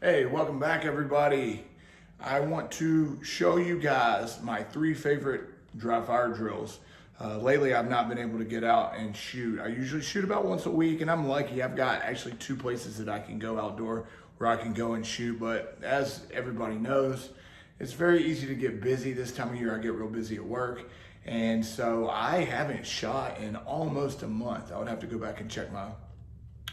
Hey, welcome back everybody. I want to show you guys my 3 favorite dry fire drills. Lately I've not been able to get out and shoot. I usually shoot about once a week, and I'm lucky I've got actually 2 places that I can go outdoor where I can go and shoot. But as everybody knows, it's very easy to get busy. This time of year I get real busy at work, and so I haven't shot in almost a month. I would have to go back and check my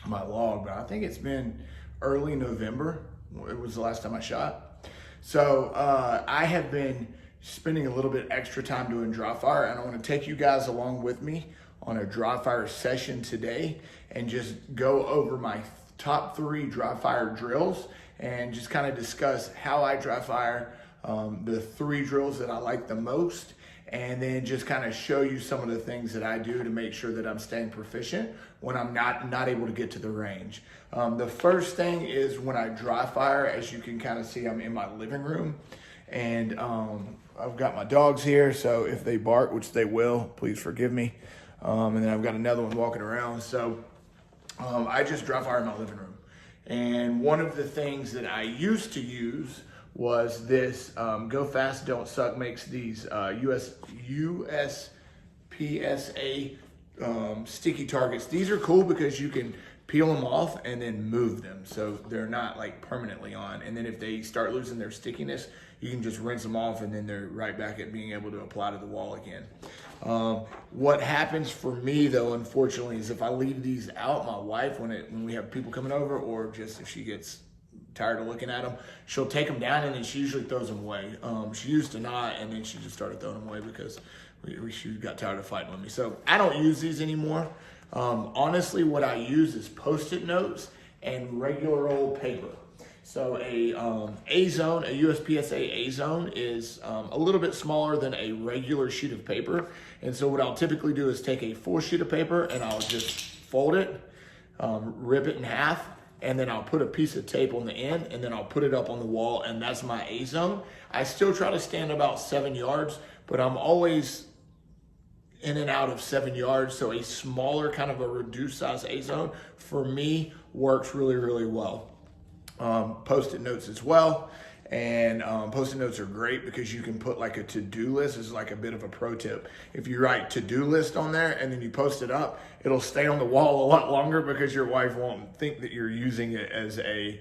log, but I think it's been early November. It was the last time I shot. So I have been spending a little bit extra time doing dry fire, and I want to take you guys along with me on a dry fire session today and just go over my top 3 dry fire drills and just kind of discuss how I dry fire, the 3 drills that I like the most, and then just kind of show you some of the things that I do to make sure that I'm staying proficient when I'm not able to get to the range. The first thing is when I dry fire. As you can kind of see, I'm in my living room, and I've got my dogs here, so if they bark, which they will, please forgive me. And then I've got another one walking around. So I just dry fire in my living room. And one of the things that I used to use was this Go Fast Don't Suck makes these USPSA sticky targets. These are cool because you can peel them off and then move them, so they're not like permanently on. And then if they start losing their stickiness, you can just rinse them off, and then they're right back at being able to apply to the wall again. What happens for me though, unfortunately, is if I leave these out, my wife, when we have people coming over, or just if she gets tired of looking at them, she'll take them down, and then she usually throws them away. She used to not, and then she just started throwing them away because she got tired of fighting with me. So I don't use these anymore. Honestly, what I use is Post-it notes and regular old paper. So a zone, a USPSA A zone is a little bit smaller than a regular sheet of paper. And so what I'll typically do is take a full sheet of paper and I'll just fold it, rip it in half, and then I'll put a piece of tape on the end, and then I'll put it up on the wall, and that's my A zone. I still try to stand about 7 yards, but I'm always in and out of 7 yards, so a smaller, kind of a reduced size A zone for me works really, really well. Post-it notes as well, and Post-it notes are great because you can put like a to-do list. This is like a bit of a pro tip. If you write to-do list on there and then you post it up, it'll stay on the wall a lot longer because your wife won't think that you're using it as a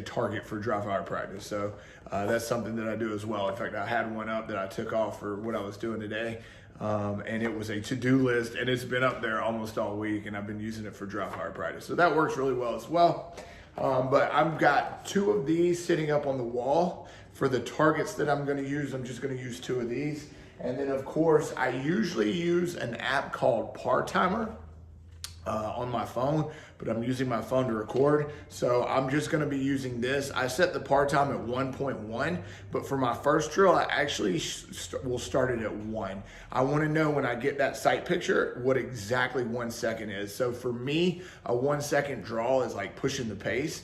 target for dry fire practice. So that's something that I do as well. In fact, I had one up that I took off for what I was doing today. And it was a to-do list, and it's been up there almost all week, and I've been using it for dry fire practice. So that works really well as well. But I've got 2 of these sitting up on the wall for the targets that I'm going to use. I'm just going to use 2 of these. And then of course, I usually use an app called Par Timer on my phone, but I'm using my phone to record. So I'm just gonna be using this. I set the par time at 1.1, but for my first drill, I actually will start it at 1. I wanna know when I get that sight picture, what exactly 1 second is. So for me, a 1 second draw is like pushing the pace.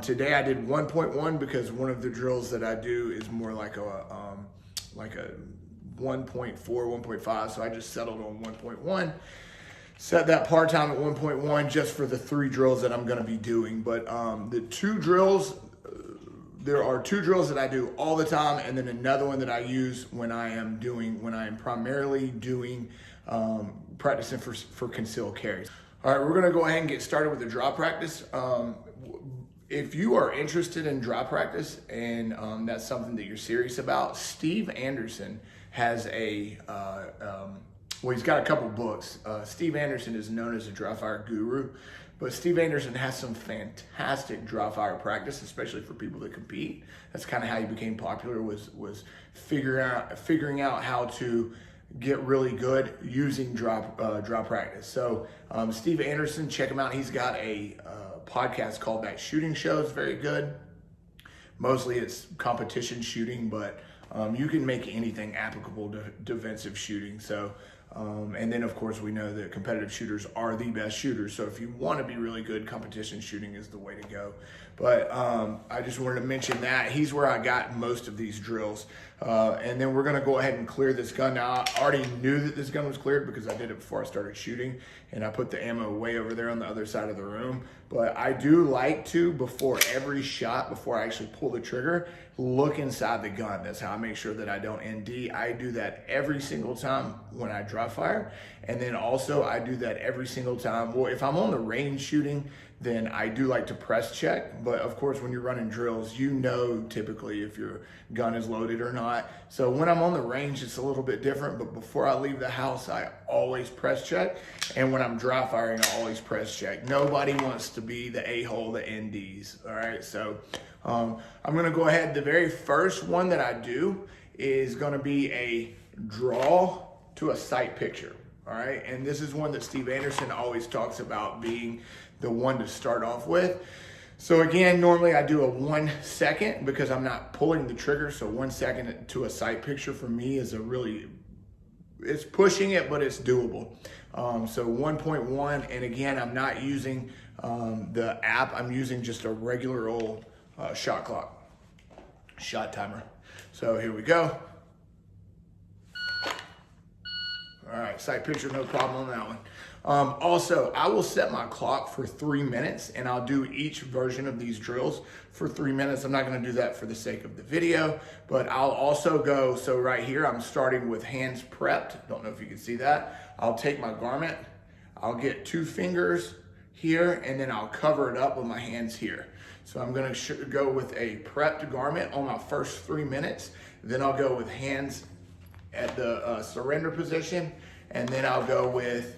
Today I did 1.1 because one of the drills that I do is more like a 1.4, 1.5. So I just settled on 1.1. Set that par time at 1.1 just for the 3 drills that I'm going to be doing. But the 2 drills, there are 2 drills that I do all the time, and then another one that I use when I am primarily doing practicing for concealed carries. All right, we're going to go ahead and get started with the draw practice. If you are interested in dry practice and that's something that you're serious about, Steve Anderson has well, he's got a couple books. Steve Anderson is known as a dry fire guru, but Steve Anderson has some fantastic dry fire practice, especially for people that compete. That's kind of how he became popular, was figuring out how to get really good using dry practice. So Steve Anderson, check him out. He's got a podcast called That Shooting Show. It's very good. Mostly it's competition shooting, but you can make anything applicable to defensive shooting. So, and then of course we know that competitive shooters are the best shooters. So if you want to be really good, competition shooting is the way to go. But I just wanted to mention that. He's where I got most of these drills. And then we're gonna go ahead and clear this gun. Now, I already knew that this gun was cleared because I did it before I started shooting, and I put the ammo way over there on the other side of the room. But I do like to, before every shot, before I actually pull the trigger, look inside the gun. That's how I make sure that I don't ND. I do that every single time when I dry fire. And then also I do that every single time. Well, if I'm on the range shooting, then I do like to press check. But of course, when you're running drills, you know typically if your gun is loaded or not. So when I'm on the range, it's a little bit different. But before I leave the house, I always press check. And when I'm dry firing, I always press check. Nobody wants to be the a-hole that NDs, all right? So I'm gonna go ahead. The very first one that I do is gonna be a draw to a sight picture, all right? And this is one that Steve Anderson always talks about being the one to start off with. So again, normally I do a 1 second because I'm not pulling the trigger. So 1 second to a sight picture for me is it's pushing it, but it's doable. So 1.1, and again, I'm not using the app. I'm using just a regular old shot clock, shot timer. So here we go. All right, sight picture, no problem on that one. Also, I will set my clock for 3 minutes, and I'll do each version of these drills for 3 minutes. I'm not gonna do that for the sake of the video, but I'll also go, so right here, I'm starting with hands prepped. Don't know if you can see that. I'll take my garment, I'll get 2 fingers here, and then I'll cover it up with my hands here. So I'm gonna go with a prepped garment on my first 3 minutes. Then I'll go with hands at the surrender position, and then I'll go with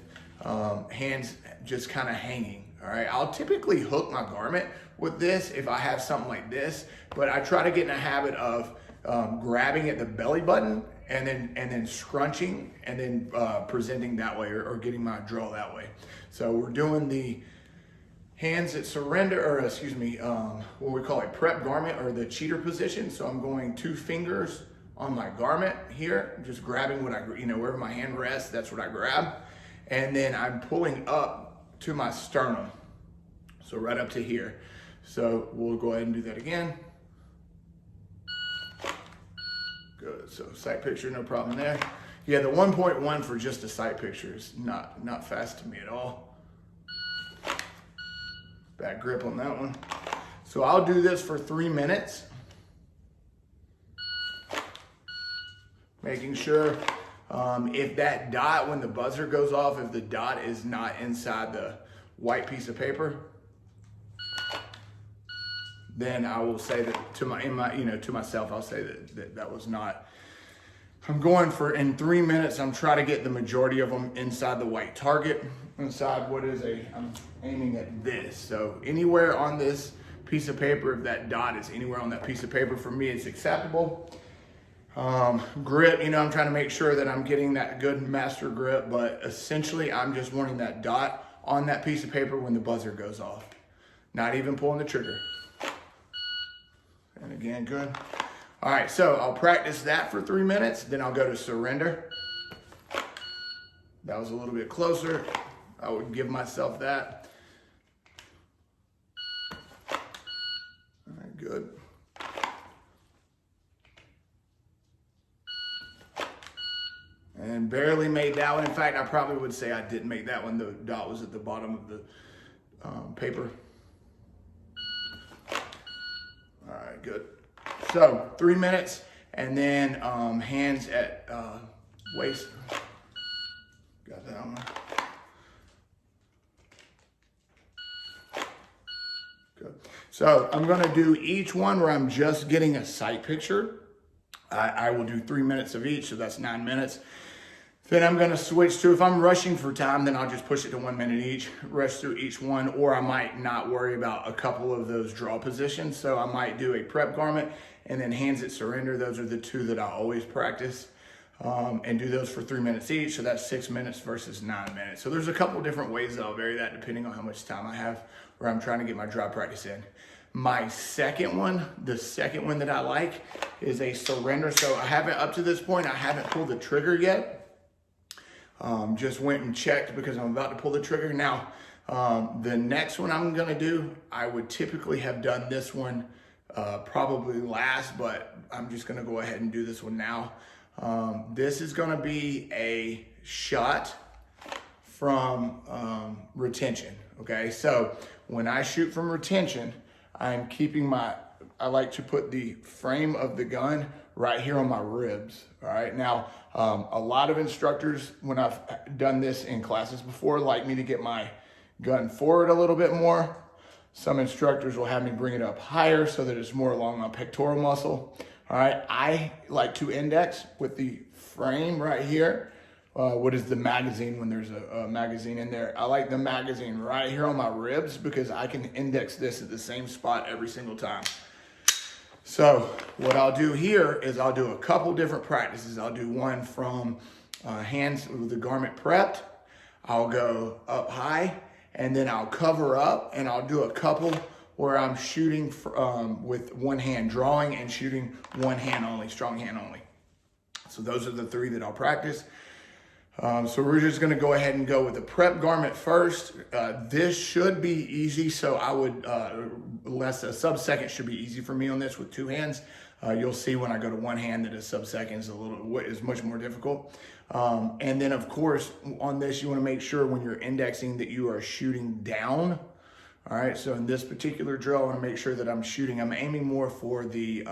hands just kind of hanging. All right, I'll typically hook my garment with this if I have something like this, but I try to get in a habit of grabbing at the belly button and then scrunching and then presenting that way, or getting my draw that way. So we're doing the hands at surrender, or excuse me, what we call a prep garment, or the cheater position. So I'm going 2 fingers on my garment here, just grabbing what wherever my hand rests, that's what I grab. And then I'm pulling up to my sternum. So right up to here. So we'll go ahead and do that again. Good, so sight picture, no problem there. Yeah, the 1.1 for just a sight picture is not fast to me at all. Bad grip on that one. So I'll do this for 3 minutes. Making sure if that dot, when the buzzer goes off, if the dot is not inside the white piece of paper, then I will say that to myself, I'll say that was not. I'm going for, in 3 minutes, I'm trying to get the majority of them inside the white target, inside I'm aiming at this. So anywhere on this piece of paper, if that dot is anywhere on that piece of paper, for me, it's acceptable. Grip, I'm trying to make sure that I'm getting that good master grip, but essentially I'm just wanting that dot on that piece of paper when the buzzer goes off. Not even pulling the trigger. And again, good. All right, so I'll practice that for 3 minutes, then I'll go to surrender. That was a little bit closer. I would give myself that. All right, good. And barely made that one. In fact, I probably would say I didn't make that one. The dot was at the bottom of the paper. All right, good. So 3 minutes, and then hands at waist. Got that one. Good. So I'm gonna do each one where I'm just getting a sight picture. I will do 3 minutes of each, so that's 9 minutes. Then I'm gonna switch to, if I'm rushing for time, then I'll just push it to 1 minute each, rush through each one, or I might not worry about a couple of those draw positions. So I might do a prep garment and then hands at surrender. Those are the 2 that I always practice, and do those for 3 minutes each. So that's 6 minutes versus 9 minutes. So there's a couple different ways that I'll vary that depending on how much time I have, or I'm trying to get my dry practice in. My second one, the second one that I like, is a surrender. So I haven't, up to this point, I haven't pulled the trigger yet. Just went and checked because I'm about to pull the trigger. Now, The next one I'm gonna do, I would typically have done this one probably last, but I'm just gonna go ahead and do this one now. This is gonna be a shot from retention, okay? So when I shoot from retention, I'm keeping I like to put the frame of the gun right here on my ribs, all right? Now, a lot of instructors, when I've done this in classes before, like me to get my gun forward a little bit more. Some instructors will have me bring it up higher so that it's more along my pectoral muscle, all right? I like to index with the frame right here. What is the magazine when there's a magazine in there? I like the magazine right here on my ribs because I can index this at the same spot every single time. So what I'll do here is I'll do a couple different practices. I'll do one from hands with the garment prepped. I'll go up high and then I'll cover up and I'll do a couple where I'm shooting with one hand, drawing and shooting one hand only, strong hand only. So those are the three that I'll practice. So we're just gonna go ahead and go with the prep garment first. This should be easy, so I would, a sub-second should be easy for me on this with two hands. You'll see when I go to one hand that a sub-second is much more difficult. And then of course, on this, you wanna make sure when you're indexing that you are shooting down. All right, so in this particular drill, I wanna make sure that I'm aiming more for the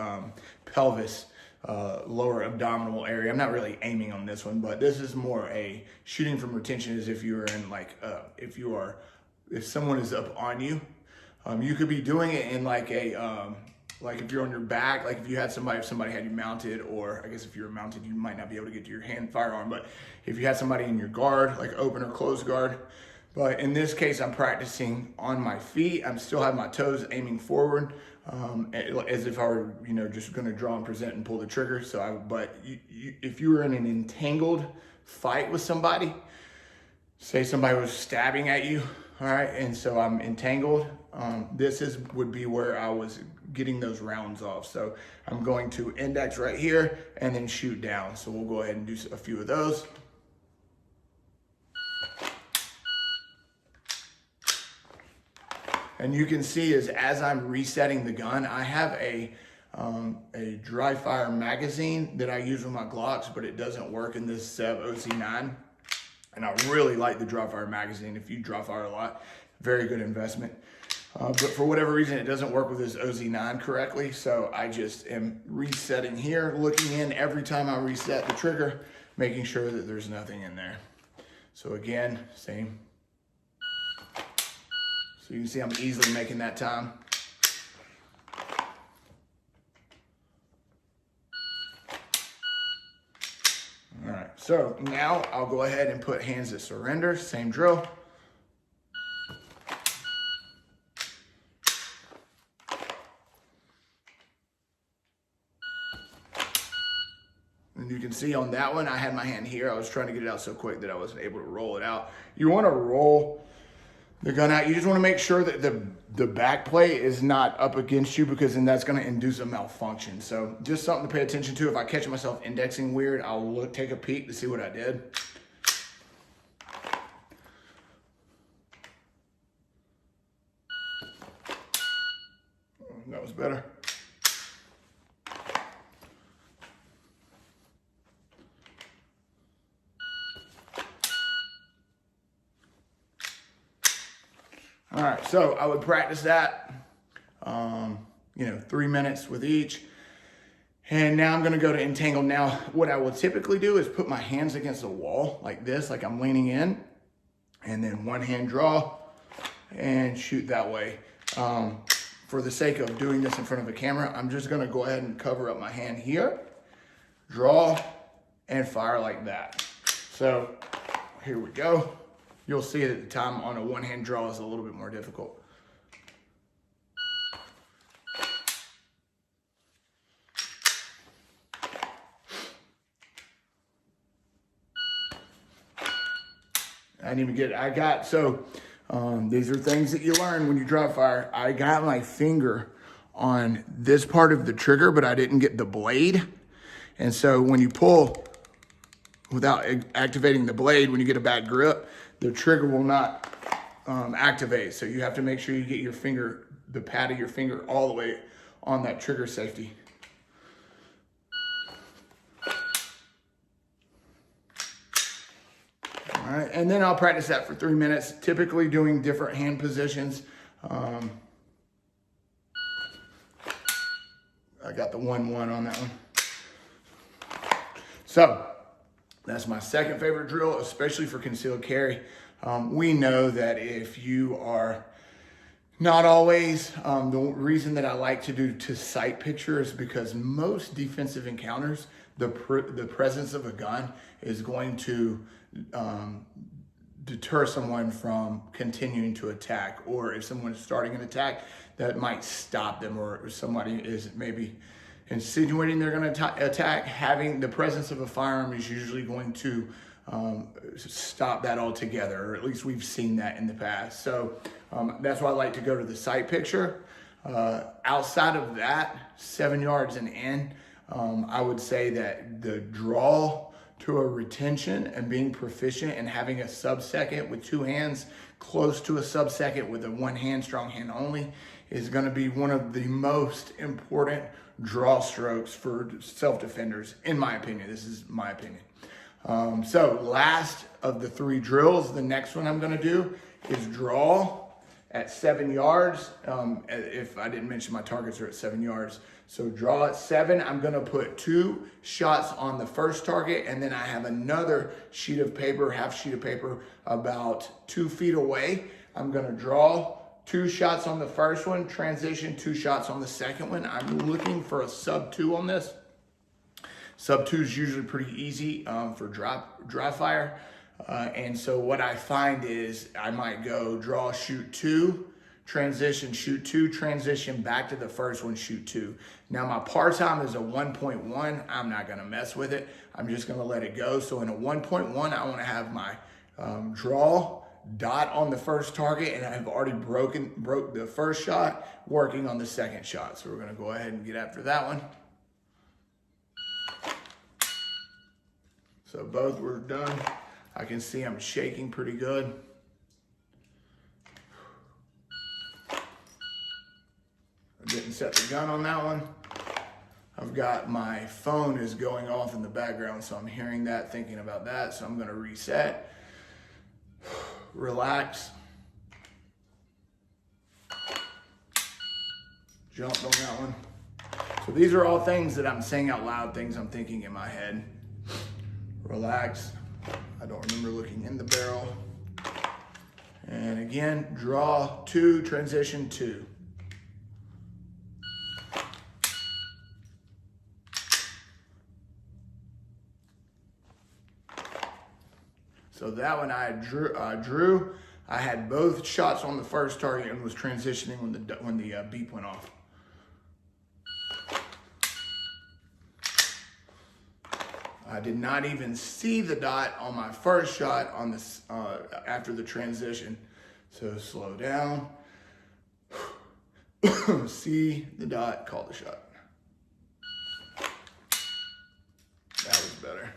pelvis, lower abdominal area. I'm not really aiming on this one, but this is more a shooting from retention as if you were in like, if someone is up on you. You could be doing it in like like if you're on your back, like if somebody had you mounted, or I guess if you're mounted, you might not be able to get to your firearm, but if you had somebody in your guard, like open or close guard. But in this case, I'm practicing on my feet. I'm still have my toes aiming forward, as if I were, just gonna draw and present and pull the trigger. So if you were in an entangled fight with somebody, say somebody was stabbing at you, all right, and so I'm entangled, would be where I was getting those rounds off. So I'm going to index right here and then shoot down. So we'll go ahead and do a few of those. And you can see as I'm resetting the gun, I have a dry fire magazine that I use with my Glocks, but it doesn't work in this Sev OC9. And I really like the dry fire magazine. If you dry fire a lot, very good investment. But for whatever reason, it doesn't work with this OZ9 correctly. So I just am resetting here, looking in every time I reset the trigger, making sure that there's nothing in there. So again, same. So you can see I'm easily making that time. All right, so now I'll go ahead and put hands at surrender, same drill. And you can see on that one, I had my hand here. I was trying to get it out so quick that I wasn't able to roll it out. You wanna roll the gun out. You just want to make sure that the back plate is not up against you, because then that's going to induce a malfunction. So just something to pay attention to. If I catch myself indexing weird, I'll take a peek to see what I did. That was better. All right, so I would practice that, 3 minutes with each. And now I'm gonna go to entangle. Now, what I will typically do is put my hands against a wall like this, like I'm leaning in, and then one hand draw and shoot that way. For the sake of doing this in front of a camera, I'm just gonna go ahead and cover up my hand here, draw, and fire like that. So here we go. You'll see that the time on a one-hand draw is a little bit more difficult. I didn't even get it. These are things that you learn when you dry fire. I got my finger on this part of the trigger, but I didn't get the blade. And so when you pull without activating the blade, when you get a bad grip, the trigger will not activate. So you have to make sure you get your finger, the pad of your finger, all the way on that trigger safety. All right, and then I'll practice that for 3 minutes, typically doing different hand positions. I got the 1-1 on that one. So that's my second favorite drill, especially for concealed carry. We know that if you are not always, the reason that I like to do to sight picture is because most defensive encounters, the presence of a gun is going to deter someone from continuing to attack, or if someone is starting an attack, that might stop them, or somebody is maybe insinuating they're going to attack. Having the presence of a firearm is usually going to stop that altogether, or at least we've seen that in the past. So that's why I like to go to the sight picture. Outside of that, 7 yards and in, I would say that the draw to a retention and being proficient and having a sub-second with 2 hands close to a sub-second with a 1 hand, strong hand only, is going to be one of the most important draw strokes for self-defenders, in my opinion. This is my opinion. So last of the 3 drills, the next one I'm going to do is draw at 7 yards. If I didn't mention, my targets are at 7 yards. So draw at 7, I'm going to put 2 shots on the first target, and then I have another sheet of paper, half sheet of paper, about 2 feet away. I'm going to draw 2 shots on the first one, transition 2 shots on the second one. I'm looking for a sub 2 on this. Sub 2 is usually pretty easy for dry fire. And so what I find is I might go draw, shoot 2, transition, shoot 2, transition back to the first one, shoot 2. Now my par time is a 1.1. I'm not gonna mess with it. I'm just gonna let it go. So in a 1.1, I wanna have my draw dot on the first target, and I've already broke the first shot, working on the second shot. So we're gonna go ahead and get after that one. So both were done. I can see I'm shaking pretty good. I didn't set the gun on that one. I've got my phone is going off in the background, so I'm hearing that, thinking about that. So I'm gonna reset, relax, jumped on that one. So these are all things that I'm saying out loud, things I'm thinking in my head. Relax. I don't remember looking in the barrel. And again, draw 2, transition 2. So that one I drew. I had both shots on the first target and was transitioning when the beep went off. I did not even see the dot on my first shot on this after the transition. So slow down, see the dot, call the shot. That was better.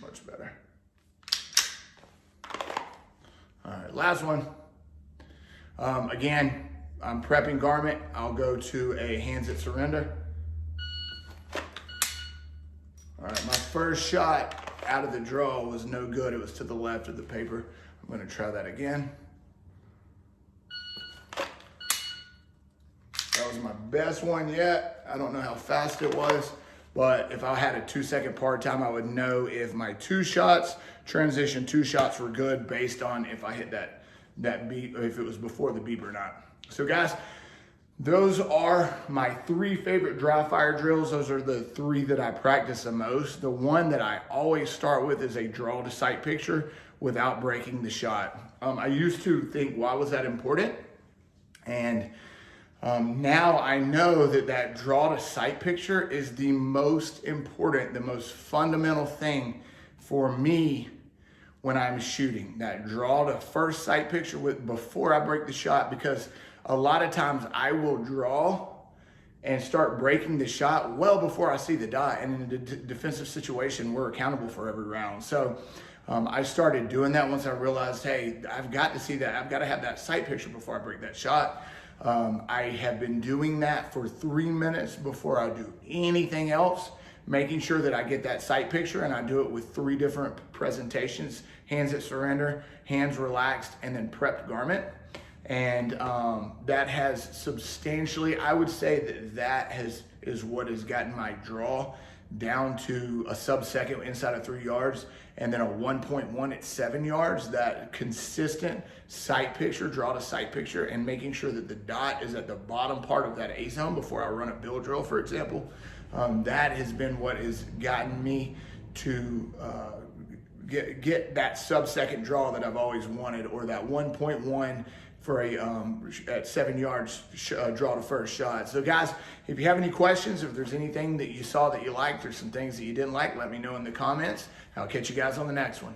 Much better. All right, last one. Again, I'm prepping garment. I'll go to a hands at surrender. All right, my first shot out of the draw was no good. It was to the left of the paper. I'm gonna try that again. That was my best one yet. I don't know how fast it was, but if I had a 2-second par time, I would know if my 2 shots, transition 2 shots were good based on if I hit that beep, if it was before the beep or not. So guys, those are my 3 favorite dry fire drills. Those are the 3 that I practice the most. The one that I always start with is a draw to sight picture without breaking the shot. I used to think, why was that important? And now I know that draw to sight picture is the most important, the most fundamental thing for me when I'm shooting. That draw to first sight picture before I break the shot, because a lot of times I will draw and start breaking the shot well before I see the dot. And in a defensive situation, we're accountable for every round. So I started doing that once I realized, hey, I've got to see that. I've got to have that sight picture before I break that shot. I have been doing that for 3 minutes before I do anything else, making sure that I get that sight picture, and I do it with 3 different presentations: hands at surrender, hands relaxed, and then prepped garment. And that has substantially, I would say that is what has gotten my draw down to a sub-second inside of 3 yards, and then a 1.1 at 7 yards. That consistent sight picture, draw to sight picture, and making sure that the dot is at the bottom part of that A zone before I run a bill drill, for example. That has been what has gotten me to get that sub-second draw that I've always wanted, or that 1.1 for a at 7 yards draw to first shot. So guys, if you have any questions, if there's anything that you saw that you liked or some things that you didn't like, let me know in the comments. I'll catch you guys on the next one.